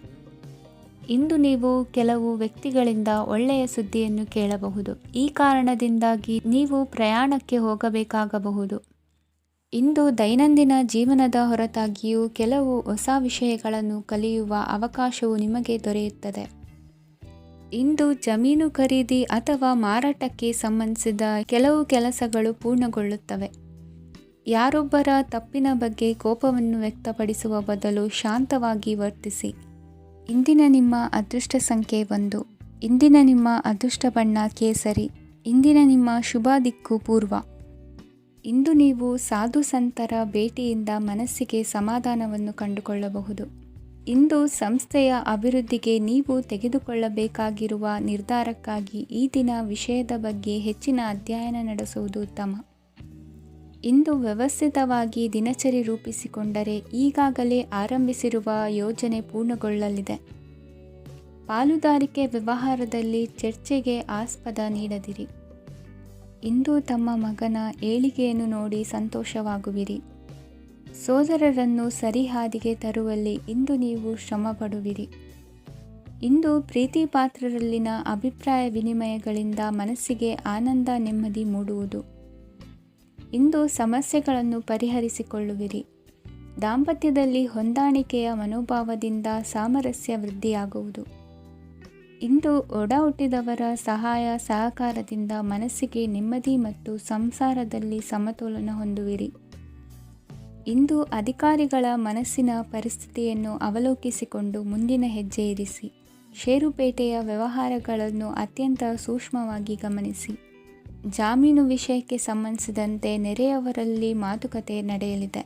ಇಂದು ನೀವು ಕೆಲವು ವ್ಯಕ್ತಿಗಳಿಂದ ಒಳ್ಳೆಯ ಸುದ್ದಿಯನ್ನು ಕೇಳಬಹುದು. ಈ ಕಾರಣದಿಂದಾಗಿ ನೀವು ಪ್ರಯಾಣಕ್ಕೆ ಹೋಗಬೇಕಾಗಬಹುದು. ಇಂದು ದೈನಂದಿನ ಜೀವನದ ಹೊರತಾಗಿಯೂ ಕೆಲವು ಹೊಸ ವಿಷಯಗಳನ್ನು ಕಲಿಯುವ ಅವಕಾಶವು ನಿಮಗೆ ದೊರೆಯುತ್ತದೆ. ಇಂದು ಜಮೀನು ಖರೀದಿ ಅಥವಾ ಮಾರಾಟಕ್ಕೆ ಸಂಬಂಧಿಸಿದ ಕೆಲವು ಕೆಲಸಗಳು ಪೂರ್ಣಗೊಳ್ಳುತ್ತವೆ. ಯಾರೊಬ್ಬರ ತಪ್ಪಿನ ಬಗ್ಗೆ ಕೋಪವನ್ನು ವ್ಯಕ್ತಪಡಿಸುವ ಬದಲು ಶಾಂತವಾಗಿ ವರ್ತಿಸಿ. ಇಂದಿನ ನಿಮ್ಮ ಅದೃಷ್ಟ ಸಂಖ್ಯೆ 1. ಇಂದಿನ ನಿಮ್ಮ ಅದೃಷ್ಟ ಬಣ್ಣ ಕೇಸರಿ. ಇಂದಿನ ನಿಮ್ಮ ಶುಭ ದಿಕ್ಕು ಪೂರ್ವ. ಇಂದು ನೀವು ಸಾಧು ಸಂತರ ಭೇಟಿಯಿಂದ ಮನಸ್ಸಿಗೆ ಸಮಾಧಾನವನ್ನು ಕಂಡುಕೊಳ್ಳಬಹುದು. ಇಂದು ಸಂಸ್ಥೆಯ ಅಭಿವೃದ್ಧಿಗೆ ನೀವು ತೆಗೆದುಕೊಳ್ಳಬೇಕಾಗಿರುವ ನಿರ್ಧಾರಕ್ಕಾಗಿ ಈ ದಿನ ವಿಷಯದ ಬಗ್ಗೆ ಹೆಚ್ಚಿನ ಅಧ್ಯಯನ ನಡೆಸುವುದು ಉತ್ತಮ. ಇಂದು ವ್ಯವಸ್ಥಿತವಾಗಿ ದಿನಚರಿ ರೂಪಿಸಿಕೊಂಡರೆ ಈಗಾಗಲೇ ಆರಂಭಿಸಿರುವ ಯೋಜನೆ ಪೂರ್ಣಗೊಳ್ಳಲಿದೆ. ಪಾಲುದಾರಿಕೆ ವ್ಯವಹಾರದಲ್ಲಿ ಚರ್ಚೆಗೆ ಆಸ್ಪದ ನೀಡದಿರಿ. ಇಂದು ತಮ್ಮ ಮಗನ ಏಳಿಗೆಯನ್ನು ನೋಡಿ ಸಂತೋಷವಾಗುವಿರಿ. ಸೋದರರನ್ನು ಸರಿಹಾದಿಗೆ ತರುವಲ್ಲಿ ಇಂದು ನೀವು ಶ್ರಮಪಡುವಿರಿ. ಇಂದು ಪ್ರೀತಿ ಪಾತ್ರರಲ್ಲಿನ ಅಭಿಪ್ರಾಯ ವಿನಿಮಯಗಳಿಂದ ಮನಸ್ಸಿಗೆ ಆನಂದ, ನೆಮ್ಮದಿ ಮೂಡುವುದು. ಇಂದು ಸಮಸ್ಯೆಗಳನ್ನು ಪರಿಹರಿಸಿಕೊಳ್ಳುವಿರಿ. ದಾಂಪತ್ಯದಲ್ಲಿ ಹೊಂದಾಣಿಕೆಯ ಮನೋಭಾವದಿಂದ ಸಾಮರಸ್ಯ ವೃದ್ಧಿಯಾಗುವುದು. ಇಂದು ಒಡ ಹುಟ್ಟಿದವರ ಸಹಾಯ ಸಹಕಾರದಿಂದ ಮನಸ್ಸಿಗೆ ನೆಮ್ಮದಿ ಮತ್ತು ಸಂಸಾರದಲ್ಲಿ ಸಮತೋಲನ ಹೊಂದುವಿರಿ. ಇಂದು ಅಧಿಕಾರಿಗಳ ಮನಸ್ಸಿನ ಪರಿಸ್ಥಿತಿಯನ್ನು ಅವಲೋಕಿಸಿಕೊಂಡು ಮುಂದಿನ ಹೆಜ್ಜೆ ಇರಿಸಿ. ಷೇರುಪೇಟೆಯ ವ್ಯವಹಾರಗಳನ್ನು ಅತ್ಯಂತ ಸೂಕ್ಷ್ಮವಾಗಿ ಗಮನಿಸಿ. ಜಾಮೀನು ವಿಷಯಕ್ಕೆ ಸಂಬಂಧಿಸಿದಂತೆ ನೆರೆಯವರಲ್ಲಿ ಮಾತುಕತೆ ನಡೆಯಲಿದೆ.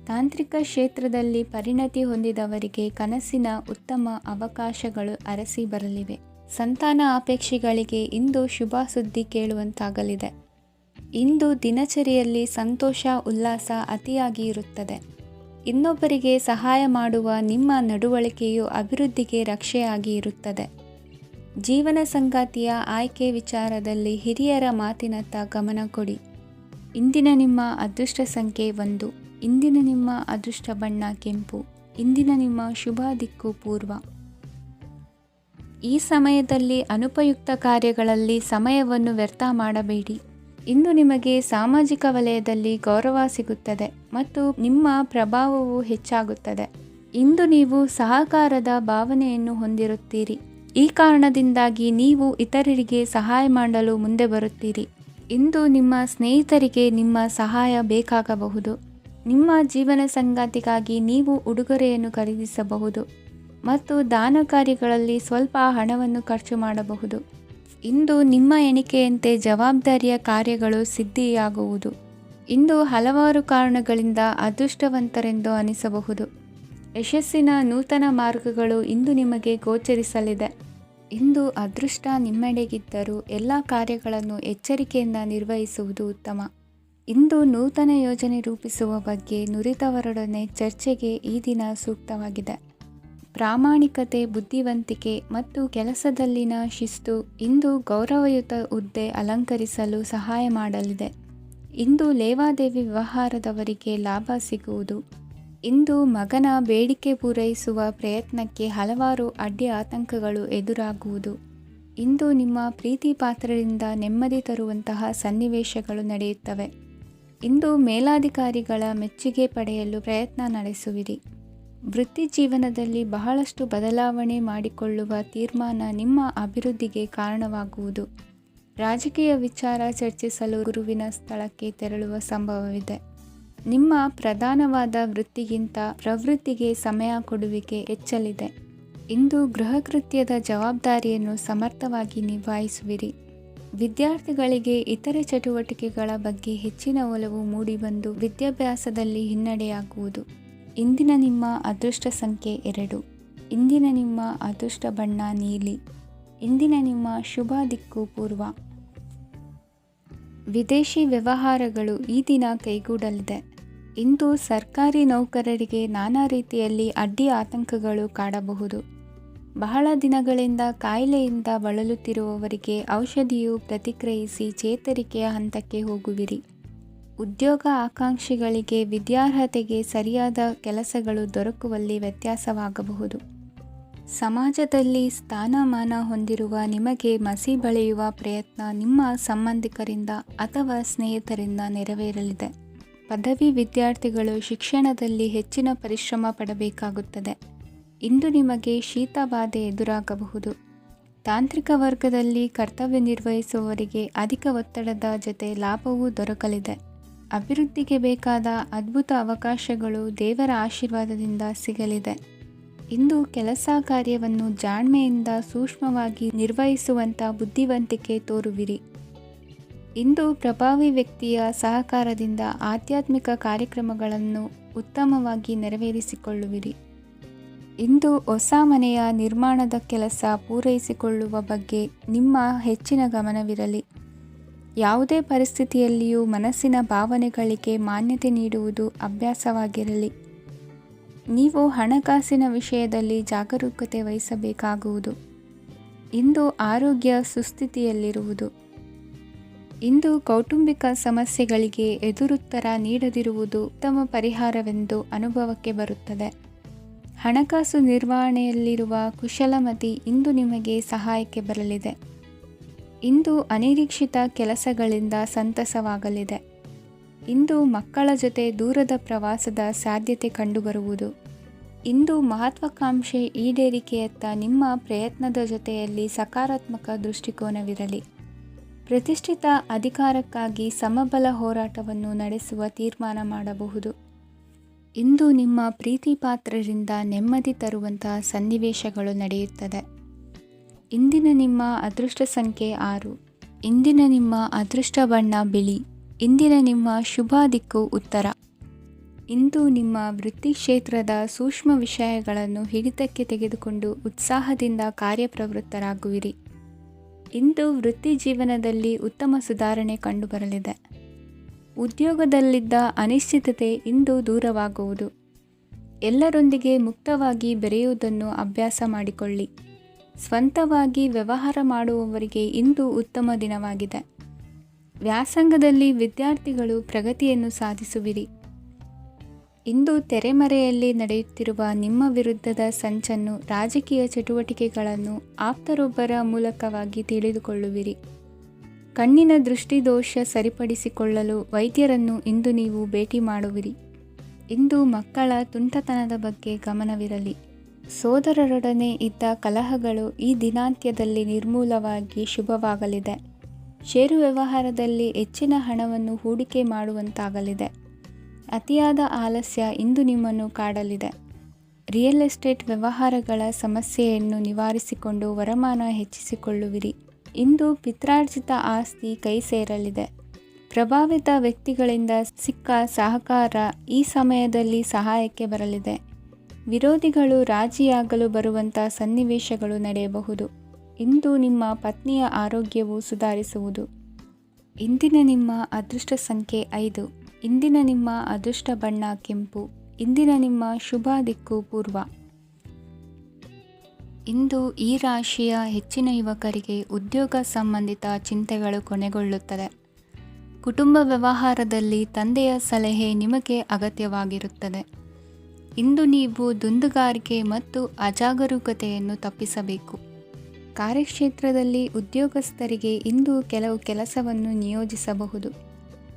ತಾಂತ್ರಿಕ ಕ್ಷೇತ್ರದಲ್ಲಿ ಪರಿಣತಿ ಹೊಂದಿದವರಿಗೆ ಕನಸಿನ ಉತ್ತಮ ಅವಕಾಶಗಳು ಅರಸಿ ಬರಲಿವೆ. ಸಂತಾನ ಅಪೇಕ್ಷೆಗಳಿಗೆ ಇಂದು ಶುಭ ಸುದ್ದಿ ಕೇಳುವಂತಾಗಲಿದೆ. ಇಂದು ದಿನಚರಿಯಲ್ಲಿ ಸಂತೋಷ ಉಲ್ಲಾಸ ಅತಿಯಾಗಿ ಇರುತ್ತದೆ. ಇನ್ನೊಬ್ಬರಿಗೆ ಸಹಾಯ ಮಾಡುವ ನಿಮ್ಮ ನಡವಳಿಕೆಯು ಅಭಿವೃದ್ಧಿಗೆ ರಕ್ಷೆಯಾಗಿ ಇರುತ್ತದೆ. ಜೀವನ ಸಂಗಾತಿಯ ಆಯ್ಕೆ ವಿಚಾರದಲ್ಲಿ ಹಿರಿಯರ ಮಾತಿನತ್ತ ಗಮನ ಕೊಡಿ. ಇಂದಿನ ನಿಮ್ಮ ಅದೃಷ್ಟ ಸಂಖ್ಯೆ 1. ಇಂದಿನ ನಿಮ್ಮ ಅದೃಷ್ಟ ಬಣ್ಣ ಕೆಂಪು. ಇಂದಿನ ನಿಮ್ಮ ಶುಭ ದಿಕ್ಕು ಪೂರ್ವ. ಈ ಸಮಯದಲ್ಲಿ ಅನುಪಯುಕ್ತ ಕಾರ್ಯಗಳಲ್ಲಿ ಸಮಯವನ್ನು ವ್ಯರ್ಥ ಮಾಡಬೇಡಿ. ಇಂದು ನಿಮಗೆ ಸಾಮಾಜಿಕ ವಲಯದಲ್ಲಿ ಗೌರವ ಸಿಗುತ್ತದೆ ಮತ್ತು ನಿಮ್ಮ ಪ್ರಭಾವವು ಹೆಚ್ಚಾಗುತ್ತದೆ. ಇಂದು ನೀವು ಸಹಕಾರದ ಭಾವನೆಯನ್ನು ಹೊಂದಿರುತ್ತೀರಿ. ಈ ಕಾರಣದಿಂದಾಗಿ ನೀವು ಇತರರಿಗೆ ಸಹಾಯ ಮಾಡಲು ಮುಂದೆ ಬರುತ್ತೀರಿ. ಇಂದು ನಿಮ್ಮ ಸ್ನೇಹಿತರಿಗೆ ನಿಮ್ಮ ಸಹಾಯ ಬೇಕಾಗಬಹುದು. ನಿಮ್ಮ ಜೀವನ ಸಂಗಾತಿಗಾಗಿ ನೀವು ಉಡುಗೊರೆಯನ್ನು ಖರೀದಿಸಬಹುದು ಮತ್ತು ದಾನ ಕಾರ್ಯಗಳಲ್ಲಿ ಸ್ವಲ್ಪ ಹಣವನ್ನು ಖರ್ಚು ಮಾಡಬಹುದು. ಇಂದು ನಿಮ್ಮ ಎಣಿಕೆಯಂತೆ ಜವಾಬ್ದಾರಿಯ ಕಾರ್ಯಗಳು ಸಿದ್ಧಿಯಾಗುವುದು. ಇಂದು ಹಲವಾರು ಕಾರಣಗಳಿಂದ ಅದೃಷ್ಟವಂತರೆಂದು ಅನಿಸಬಹುದು. ಯಶಸ್ಸಿನ ನೂತನ ಮಾರ್ಗಗಳು ಇಂದು ನಿಮಗೆ ಗೋಚರಿಸಲಿದೆ. ಇಂದು ಅದೃಷ್ಟ ನಿಮ್ಮೆಡೆಗಿದ್ದರೂ ಎಲ್ಲ ಕಾರ್ಯಗಳನ್ನು ಎಚ್ಚರಿಕೆಯಿಂದ ನಿರ್ವಹಿಸುವುದು ಉತ್ತಮ. ಇಂದು ನೂತನ ಯೋಜನೆ ರೂಪಿಸುವ ಬಗ್ಗೆ ನುರಿತವರೊಡನೆ ಚರ್ಚೆಗೆ ಈ ದಿನ ಸೂಕ್ತವಾಗಿದೆ. ಪ್ರಾಮಾಣಿಕತೆ, ಬುದ್ಧಿವಂತಿಕೆ ಮತ್ತು ಕೆಲಸದಲ್ಲಿನ ಶಿಸ್ತು ಇಂದು ಗೌರವಯುತ ಹುದ್ದೆ ಅಲಂಕರಿಸಲು ಸಹಾಯ ಮಾಡಲಿದೆ. ಇಂದು ಲೇವಾದೇವಿ ವ್ಯವಹಾರದವರಿಗೆ ಲಾಭ ಸಿಗುವುದು. ಇಂದು ಮಗನ ಬೇಡಿಕೆ ಪೂರೈಸುವ ಪ್ರಯತ್ನಕ್ಕೆ ಹಲವಾರು ಅಡ್ಡಿ ಆತಂಕಗಳು ಎದುರಾಗುವುದು. ಇಂದು ನಿಮ್ಮ ಪ್ರೀತಿ ಪಾತ್ರರಿಂದ ನೆಮ್ಮದಿ ತರುವಂತಹ ಸನ್ನಿವೇಶಗಳು ನಡೆಯುತ್ತವೆ. ಇಂದು ಮೇಲಾಧಿಕಾರಿಗಳ ಮೆಚ್ಚುಗೆ ಪಡೆಯಲು ಪ್ರಯತ್ನ ನಡೆಸುವಿರಿ. ವೃತ್ತಿ ಜೀವನದಲ್ಲಿ ಬಹಳಷ್ಟು ಬದಲಾವಣೆ ಮಾಡಿಕೊಳ್ಳುವ ತೀರ್ಮಾನ ನಿಮ್ಮ ಅಭಿವೃದ್ಧಿಗೆ ಕಾರಣವಾಗುವುದು. ರಾಜಕೀಯ ವಿಚಾರ ಚರ್ಚಿಸಲು ಗುರುವಿನ ಸ್ಥಳಕ್ಕೆ ತೆರಳುವ ಸಂಭವವಿದೆ. ನಿಮ್ಮ ಪ್ರಧಾನವಾದ ವೃತ್ತಿಗಿಂತ ಪ್ರವೃತ್ತಿಗೆ ಸಮಯ ಕೊಡುವಿಕೆ ಹೆಚ್ಚಲಿದೆ. ಇಂದು ಗೃಹ ಕೃತ್ಯದ ಜವಾಬ್ದಾರಿಯನ್ನು ಸಮರ್ಥವಾಗಿ ನಿಭಾಯಿಸುವಿರಿ. ವಿದ್ಯಾರ್ಥಿಗಳಿಗೆ ಇತರೆ ಚಟುವಟಿಕೆಗಳ ಬಗ್ಗೆ ಹೆಚ್ಚಿನ ಒಲವು ಮೂಡಿಬಂದು ವಿದ್ಯಾಭ್ಯಾಸದಲ್ಲಿ ಹಿನ್ನಡೆಯಾಗುವುದು. ಇಂದಿನ ನಿಮ್ಮ ಅದೃಷ್ಟ ಸಂಖ್ಯೆ 2. ಇಂದಿನ ನಿಮ್ಮ ಅದೃಷ್ಟ ಬಣ್ಣ ನೀಲಿ. ಇಂದಿನ ನಿಮ್ಮ ಶುಭ ದಿಕ್ಕು ಪೂರ್ವ. ವಿದೇಶಿ ವ್ಯವಹಾರಗಳು ಈ ದಿನ ಕೈಗೂಡಲಿದೆ. ಇಂದು ಸರ್ಕಾರಿ ನೌಕರರಿಗೆ ನಾನಾ ರೀತಿಯಲ್ಲಿ ಅಡ್ಡಿ ಆತಂಕಗಳು ಕಾಡಬಹುದು. ಬಹಳ ದಿನಗಳಿಂದ ಕಾಯಿಲೆಯಿಂದ ಬಳಲುತ್ತಿರುವವರಿಗೆ ಔಷಧಿಯು ಪ್ರತಿಕ್ರಿಯಿಸಿ ಚೇತರಿಕೆಯ ಹಂತಕ್ಕೆ ಹೋಗುವಿರಿ. ಉದ್ಯೋಗ ಆಕಾಂಕ್ಷಿಗಳಿಗೆ ವಿದ್ಯಾರ್ಹತೆಗೆ ಸರಿಯಾದ ಕೆಲಸಗಳು ದೊರಕುವಲ್ಲಿ ವ್ಯತ್ಯಾಸವಾಗಬಹುದು. ಸಮಾಜದಲ್ಲಿ ಸ್ಥಾನಮಾನ ಹೊಂದಿರುವ ನಿಮಗೆ ಮಸಿ ಬಳಿಯುವ ಪ್ರಯತ್ನ ನಿಮ್ಮ ಸಂಬಂಧಿಕರಿಂದ ಅಥವಾ ಸ್ನೇಹಿತರಿಂದ ನೆರವೇರಲಿದೆ. ಪದವಿ ವಿದ್ಯಾರ್ಥಿಗಳು ಶಿಕ್ಷಣದಲ್ಲಿ ಹೆಚ್ಚಿನ ಪರಿಶ್ರಮ ಪಡಬೇಕಾಗುತ್ತದೆ. ಇಂದು ನಿಮಗೆ ಶೀತಬಾಧೆ ಎದುರಾಗಬಹುದು. ತಾಂತ್ರಿಕ ವರ್ಗದಲ್ಲಿ ಕರ್ತವ್ಯ ನಿರ್ವಹಿಸುವವರಿಗೆ ಅಧಿಕ ಒತ್ತಡದ ಜೊತೆ ಲಾಭವೂ ದೊರಕಲಿದೆ. ಅಭಿವೃದ್ಧಿಗೆ ಬೇಕಾದ ಅದ್ಭುತ ಅವಕಾಶಗಳು ದೇವರ ಆಶೀರ್ವಾದದಿಂದ ಸಿಗಲಿದೆ. ಇಂದು ಕೆಲಸ ಕಾರ್ಯವನ್ನು ಜಾಣ್ಮೆಯಿಂದ ಸೂಕ್ಷ್ಮವಾಗಿ ನಿರ್ವಹಿಸುವಂಥ ಬುದ್ಧಿವಂತಿಕೆ ತೋರುವಿರಿ. ಇಂದು ಪ್ರಭಾವಿ ವ್ಯಕ್ತಿಯ ಸಹಕಾರದಿಂದ ಆಧ್ಯಾತ್ಮಿಕ ಕಾರ್ಯಕ್ರಮಗಳನ್ನು ಉತ್ತಮವಾಗಿ ನೆರವೇರಿಸಿಕೊಳ್ಳುವಿರಿ. ಇಂದು ಹೊಸ ಮನೆಯ ನಿರ್ಮಾಣದ ಕೆಲಸ ಪೂರೈಸಿಕೊಳ್ಳುವ ಬಗ್ಗೆ ನಿಮ್ಮ ಹೆಚ್ಚಿನ ಗಮನವಿರಲಿ. ಯಾವುದೇ ಪರಿಸ್ಥಿತಿಯಲ್ಲಿಯೂ ಮನಸ್ಸಿನ ಭಾವನೆಗಳಿಗೆ ಮಾನ್ಯತೆ ನೀಡುವುದು ಅಭ್ಯಾಸವಾಗಿರಲಿ. ನೀವು ಹಣಕಾಸಿನ ವಿಷಯದಲ್ಲಿ ಜಾಗರೂಕತೆ ವಹಿಸಬೇಕಾಗುವುದು. ಇಂದು ಆರೋಗ್ಯ ಸುಸ್ಥಿತಿಯಲ್ಲಿರುವುದು. ಇಂದು ಕೌಟುಂಬಿಕ ಸಮಸ್ಯೆಗಳಿಗೆ ಎದುರುತ್ತರ ನೀಡದಿರುವುದು ಉತ್ತಮ ಪರಿಹಾರವೆಂದು ಅನುಭವಕ್ಕೆ ಬರುತ್ತದೆ. ಹಣಕಾಸು ನಿರ್ವಹಣೆಯಲ್ಲಿರುವ ಕುಶಲಮತಿ ಇಂದು ನಿಮಗೆ ಸಹಾಯಕ್ಕೆ ಬರಲಿದೆ. ಇಂದು ಅನಿರೀಕ್ಷಿತ ಕೆಲಸಗಳಿಂದ ಸಂತಸವಾಗಲಿದೆ. ಇಂದು ಮಕ್ಕಳ ಜೊತೆ ದೂರದ ಪ್ರವಾಸದ ಸಾಧ್ಯತೆ ಕಂಡುಬರುವುದು. ಇಂದು ಮಹತ್ವಾಕಾಂಕ್ಷೆ ಈಡೇರಿಕೆಯತ್ತ ನಿಮ್ಮ ಪ್ರಯತ್ನದ ಜೊತೆಯಲ್ಲಿ ಸಕಾರಾತ್ಮಕ ದೃಷ್ಟಿಕೋನವಿರಲಿ. ಪ್ರತಿಷ್ಠಿತ ಅಧಿಕಾರಕ್ಕಾಗಿ ಸಮಬಲ ಹೋರಾಟವನ್ನು ನಡೆಸುವ ತೀರ್ಮಾನ ಮಾಡಬಹುದು. ಇಂದು ನಿಮ್ಮ ಪ್ರೀತಿ ಪಾತ್ರರಿಂದ ನೆಮ್ಮದಿ ತರುವಂತಹ ಸನ್ನಿವೇಶಗಳು ನಡೆಯುತ್ತದೆ. ಇಂದಿನ ನಿಮ್ಮ ಅದೃಷ್ಟ ಸಂಖ್ಯೆ 6. ಇಂದಿನ ನಿಮ್ಮ ಅದೃಷ್ಟ ಬಣ್ಣ ಬಿಳಿ. ಇಂದಿನ ನಿಮ್ಮ ಶುಭ ದಿಕ್ಕು ಉತ್ತರ. ಇಂದು ನಿಮ್ಮ ವೃತ್ತಿ ಕ್ಷೇತ್ರದ ಸೂಕ್ಷ್ಮ ವಿಷಯಗಳನ್ನು ಹಿಡಿತಕ್ಕೆ ತೆಗೆದುಕೊಂಡು ಉತ್ಸಾಹದಿಂದ ಕಾರ್ಯಪ್ರವೃತ್ತರಾಗುವಿರಿ. ಇಂದು ವೃತ್ತಿ ಜೀವನದಲ್ಲಿ ಉತ್ತಮ ಸುಧಾರಣೆ ಕಂಡುಬರಲಿದೆ. ಉದ್ಯೋಗದಲ್ಲಿದ್ದ ಅನಿಶ್ಚಿತತೆ ಇಂದು ದೂರವಾಗುವುದು. ಎಲ್ಲರೊಂದಿಗೆ ಮುಕ್ತವಾಗಿ ಬೆರೆಯುವುದನ್ನು ಅಭ್ಯಾಸ ಮಾಡಿಕೊಳ್ಳಿ. ಸ್ವಂತವಾಗಿ ವ್ಯವಹಾರ ಮಾಡುವವರಿಗೆ ಇಂದು ಉತ್ತಮ ದಿನವಾಗಿದೆ. ವ್ಯಾಸಂಗದಲ್ಲಿ ವಿದ್ಯಾರ್ಥಿಗಳು ಪ್ರಗತಿಯನ್ನು ಸಾಧಿಸುವಿರಿ. ಇಂದು ತೆರೆಮರೆಯಲ್ಲಿ ನಡೆಯುತ್ತಿರುವ ನಿಮ್ಮ ವಿರುದ್ಧದ ಸಂಚನ್ನು, ರಾಜಕೀಯ ಚಟುವಟಿಕೆಗಳನ್ನು ಆಪ್ತರೊಬ್ಬರ ಮೂಲಕವಾಗಿ ತಿಳಿದುಕೊಳ್ಳುವಿರಿ. ಕಣ್ಣಿನ ದೃಷ್ಟಿದೋಷ ಸರಿಪಡಿಸಿಕೊಳ್ಳಲು ವೈದ್ಯರನ್ನು ಇಂದು ನೀವು ಭೇಟಿ ಮಾಡುವಿರಿ. ಇಂದು ಮಕ್ಕಳ ತುಂಟತನದ ಬಗ್ಗೆ ಗಮನವಿರಲಿ. ಸೋದರರೊಡನೆ ಇದ್ದ ಕಲಹಗಳು ಈ ದಿನಾಂತ್ಯದಲ್ಲಿ ನಿರ್ಮೂಲವಾಗಿ ಶುಭವಾಗಲಿದೆ. ಷೇರು ವ್ಯವಹಾರದಲ್ಲಿ ಹೆಚ್ಚಿನ ಹಣವನ್ನು ಹೂಡಿಕೆ ಮಾಡುವಂತಾಗಲಿದೆ. ಅತಿಯಾದ ಆಲಸ್ಯ ಇಂದು ನಿಮ್ಮನ್ನು ಕಾಡಲಿದೆ. ರಿಯಲ್ ಎಸ್ಟೇಟ್ ವ್ಯವಹಾರಗಳ ಸಮಸ್ಯೆಯನ್ನು ನಿವಾರಿಸಿಕೊಂಡು ವರಮಾನ ಹೆಚ್ಚಿಸಿಕೊಳ್ಳುವಿರಿ. ಇಂದು ಪಿತ್ರಾರ್ಜಿತ ಆಸ್ತಿ ಕೈ ಸೇರಲಿದೆ. ಪ್ರಭಾವಿತ ವ್ಯಕ್ತಿಗಳಿಂದ ಸಿಕ್ಕ ಸಹಕಾರ ಈ ಸಮಯದಲ್ಲಿ ಸಹಾಯಕ್ಕೆ ಬರಲಿದೆ. ವಿರೋಧಿಗಳು ರಾಜಿಯಾಗಲು ಬರುವಂಥ ಸನ್ನಿವೇಶಗಳು ನಡೆಯಬಹುದು. ಇಂದು ನಿಮ್ಮ ಪತ್ನಿಯ ಆರೋಗ್ಯವು ಸುಧಾರಿಸುವುದು. ಇಂದಿನ ನಿಮ್ಮ ಅದೃಷ್ಟ ಸಂಖ್ಯೆ 5. ಇಂದಿನ ನಿಮ್ಮ ಅದೃಷ್ಟ ಬಣ್ಣ ಕೆಂಪು. ಇಂದಿನ ನಿಮ್ಮ ಶುಭ ದಿಕ್ಕು ಪೂರ್ವ. ಇಂದು ಈ ರಾಶಿಯ ಹೆಚ್ಚಿನ ಯುವಕರಿಗೆ ಉದ್ಯೋಗ ಸಂಬಂಧಿತ ಚಿಂತೆಗಳು ಕೊನೆಗೊಳ್ಳುತ್ತದೆ. ಕುಟುಂಬ ವ್ಯವಹಾರದಲ್ಲಿ ತಂದೆಯ ಸಲಹೆ ನಿಮಗೆ ಅಗತ್ಯವಾಗಿರುತ್ತದೆ. ಇಂದು ನೀವು ದುಂದುಗಾರಿಕೆ ಮತ್ತು ಅಜಾಗರೂಕತೆಯನ್ನು ತಪ್ಪಿಸಬೇಕು. ಕಾರ್ಯಕ್ಷೇತ್ರದಲ್ಲಿ ಉದ್ಯೋಗಸ್ಥರಿಗೆ ಇಂದು ಕೆಲವು ಕೆಲಸವನ್ನು ನಿಯೋಜಿಸಬಹುದು.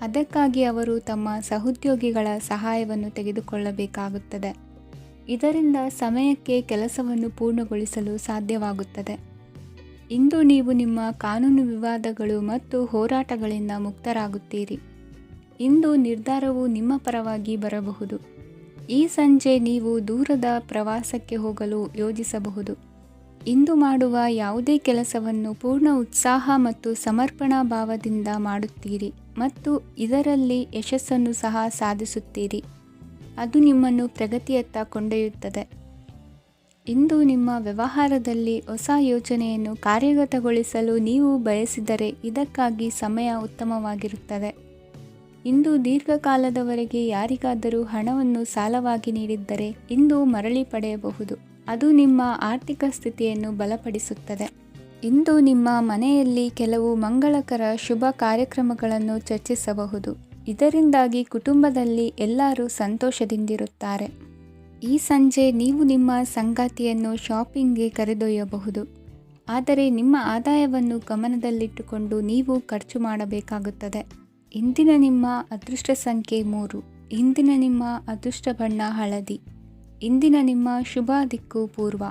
ಅದಕ್ಕಾಗಿ ಅವರು ತಮ್ಮ ಸಹೋದ್ಯೋಗಿಗಳ ಸಹಾಯವನ್ನು ತೆಗೆದುಕೊಳ್ಳಬೇಕಾಗುತ್ತದೆ. ಇದರಿಂದ ಸಮಯಕ್ಕೆ ಕೆಲಸವನ್ನು ಪೂರ್ಣಗೊಳಿಸಲು ಸಾಧ್ಯವಾಗುತ್ತದೆ. ಇಂದು ನೀವು ನಿಮ್ಮ ಕಾನೂನು ವಿವಾದಗಳು ಮತ್ತು ಹೋರಾಟಗಳಿಂದ ಮುಕ್ತರಾಗುತ್ತೀರಿ. ಇಂದು ನಿರ್ಧಾರವು ನಿಮ್ಮ ಪರವಾಗಿ ಬರಬಹುದು. ಈ ಸಂಜೆ ನೀವು ದೂರದ ಪ್ರವಾಸಕ್ಕೆ ಹೋಗಲು ಯೋಜಿಸಬಹುದು. ಇಂದು ಮಾಡುವ ಯಾವುದೇ ಕೆಲಸವನ್ನು ಪೂರ್ಣ ಉತ್ಸಾಹ ಮತ್ತು ಸಮರ್ಪಣಾ ಭಾವದಿಂದ ಮಾಡುತ್ತೀರಿ ಮತ್ತು ಇದರಲ್ಲಿ ಯಶಸ್ಸನ್ನು ಸಹ ಸಾಧಿಸುತ್ತೀರಿ. ಅದು ನಿಮ್ಮನ್ನು ಪ್ರಗತಿಯತ್ತ ಕೊಂಡೊಯ್ಯುತ್ತದೆ. ಇಂದು ನಿಮ್ಮ ವ್ಯವಹಾರದಲ್ಲಿ ಹೊಸ ಯೋಜನೆಯನ್ನು ಕಾರ್ಯಗತಗೊಳಿಸಲು ನೀವು ಬಯಸಿದರೆ ಇದಕ್ಕಾಗಿ ಸಮಯ ಉತ್ತಮವಾಗಿರುತ್ತದೆ. ಇಂದು ದೀರ್ಘಕಾಲದವರೆಗೆ ಯಾರಿಗಾದರೂ ಹಣವನ್ನು ಸಾಲವಾಗಿ ನೀಡಿದ್ದರೆ ಇಂದು ಮರಳಿ ಪಡೆಯಬಹುದು. ಅದು ನಿಮ್ಮ ಆರ್ಥಿಕ ಸ್ಥಿತಿಯನ್ನು ಬಲಪಡಿಸುತ್ತದೆ. ಇಂದು ನಿಮ್ಮ ಮನೆಯಲ್ಲಿ ಕೆಲವು ಮಂಗಳಕರ ಶುಭ ಕಾರ್ಯಕ್ರಮಗಳನ್ನು ಚರ್ಚಿಸಬಹುದು. ಇದರಿಂದಾಗಿ ಕುಟುಂಬದಲ್ಲಿ ಎಲ್ಲರೂ ಸಂತೋಷದಿಂದಿರುತ್ತಾರೆ. ಈ ಸಂಜೆ ನೀವು ನಿಮ್ಮ ಸಂಗಾತಿಯನ್ನು ಶಾಪಿಂಗ್ಗೆ ಕರೆದೊಯ್ಯಬಹುದು. ಆದರೆ ನಿಮ್ಮ ಆದಾಯವನ್ನು ಗಮನದಲ್ಲಿಟ್ಟುಕೊಂಡು ನೀವು ಖರ್ಚು ಮಾಡಬೇಕಾಗುತ್ತದೆ. ಇಂದಿನ ನಿಮ್ಮ ಅದೃಷ್ಟ ಸಂಖ್ಯೆ 3. ಇಂದಿನ ನಿಮ್ಮ ಅದೃಷ್ಟ ಬಣ್ಣ ಹಳದಿ. ಇಂದಿನ ನಿಮ್ಮ ಶುಭ ದಿಕ್ಕು ಪೂರ್ವ.